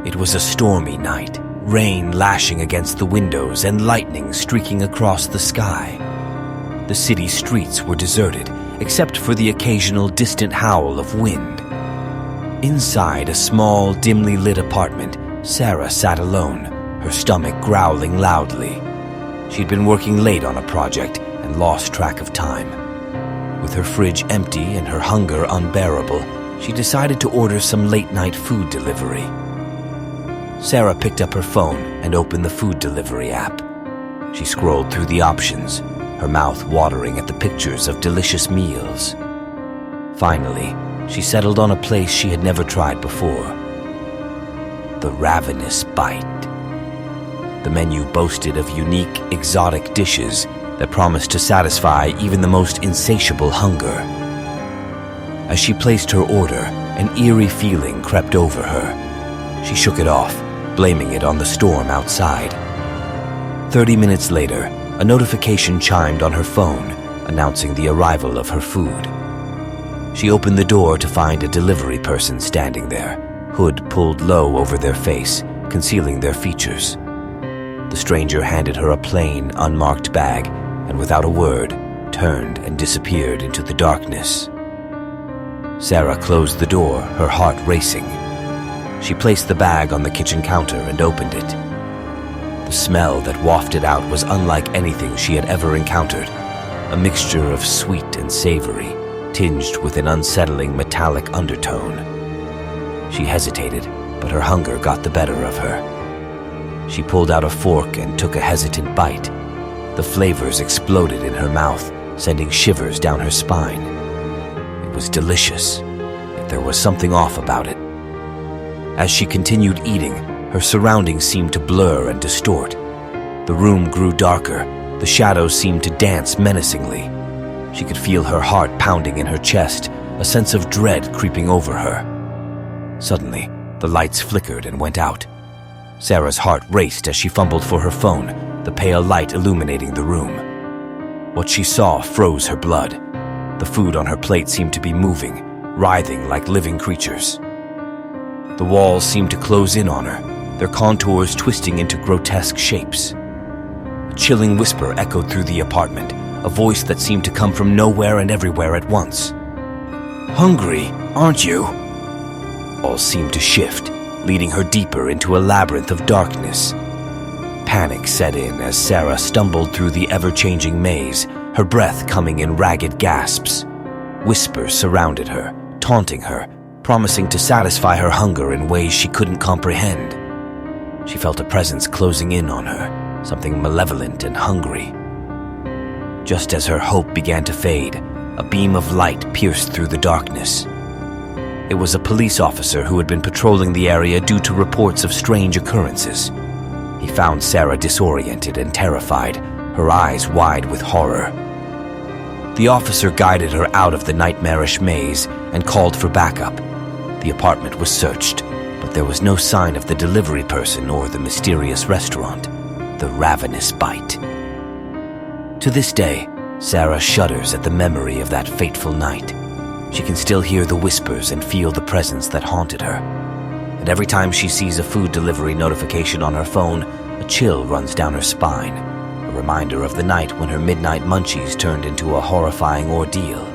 It was a stormy night, rain lashing against the windows and lightning streaking across the sky. The city streets were deserted, except for the occasional distant howl of wind. Inside a small, dimly lit apartment, Sarah sat alone, her stomach growling loudly. She'd been working late on a project and lost track of time. With her fridge empty and her hunger unbearable, she decided to order some late-night food delivery. Sarah picked up her phone and opened the food delivery app. She scrolled through the options, her mouth watering at the pictures of delicious meals. Finally, she settled on a place she had never tried before. The Ravenous Bite. The menu boasted of unique, exotic dishes that promised to satisfy even the most insatiable hunger. As she placed her order, an eerie feeling crept over her. She shook it off, blaming it on the storm outside. 30 minutes later, a notification chimed on her phone, announcing the arrival of her food. She opened the door to find a delivery person standing there, hood pulled low over their face, concealing their features. The stranger handed her a plain, unmarked bag, and without a word, turned and disappeared into the darkness. Sarah closed the door, her heart racing. She placed the bag on the kitchen counter and opened it. The smell that wafted out was unlike anything she had ever encountered, a mixture of sweet and savory, tinged with an unsettling metallic undertone. She hesitated, but her hunger got the better of her. She pulled out a fork and took a hesitant bite. The flavors exploded in her mouth, sending shivers down her spine. It was delicious, yet there was something off about it. As she continued eating, her surroundings seemed to blur and distort. The room grew darker, the shadows seemed to dance menacingly. She could feel her heart pounding in her chest, a sense of dread creeping over her. Suddenly, the lights flickered and went out. Sarah's heart raced as she fumbled for her phone, the pale light illuminating the room. What she saw froze her blood. The food on her plate seemed to be moving, writhing like living creatures. The walls seemed to close in on her, their contours twisting into grotesque shapes. A chilling whisper echoed through the apartment, a voice that seemed to come from nowhere and everywhere at once. "Hungry, aren't you?" All seemed to shift, leading her deeper into a labyrinth of darkness. Panic set in as Sarah stumbled through the ever-changing maze, her breath coming in ragged gasps. Whispers surrounded her, taunting her, promising to satisfy her hunger in ways she couldn't comprehend. She felt a presence closing in on her, something malevolent and hungry. Just as her hope began to fade, a beam of light pierced through the darkness. It was a police officer who had been patrolling the area due to reports of strange occurrences. He found Sarah disoriented and terrified, her eyes wide with horror. The officer guided her out of the nightmarish maze and called for backup. The apartment was searched, but there was no sign of the delivery person or the mysterious restaurant, the Ravenous Bite. To this day, Sarah shudders at the memory of that fateful night. She can still hear the whispers and feel the presence that haunted her. And every time she sees a food delivery notification on her phone, a chill runs down her spine, a reminder of the night when her Midnight Munchies turned into a horrifying ordeal.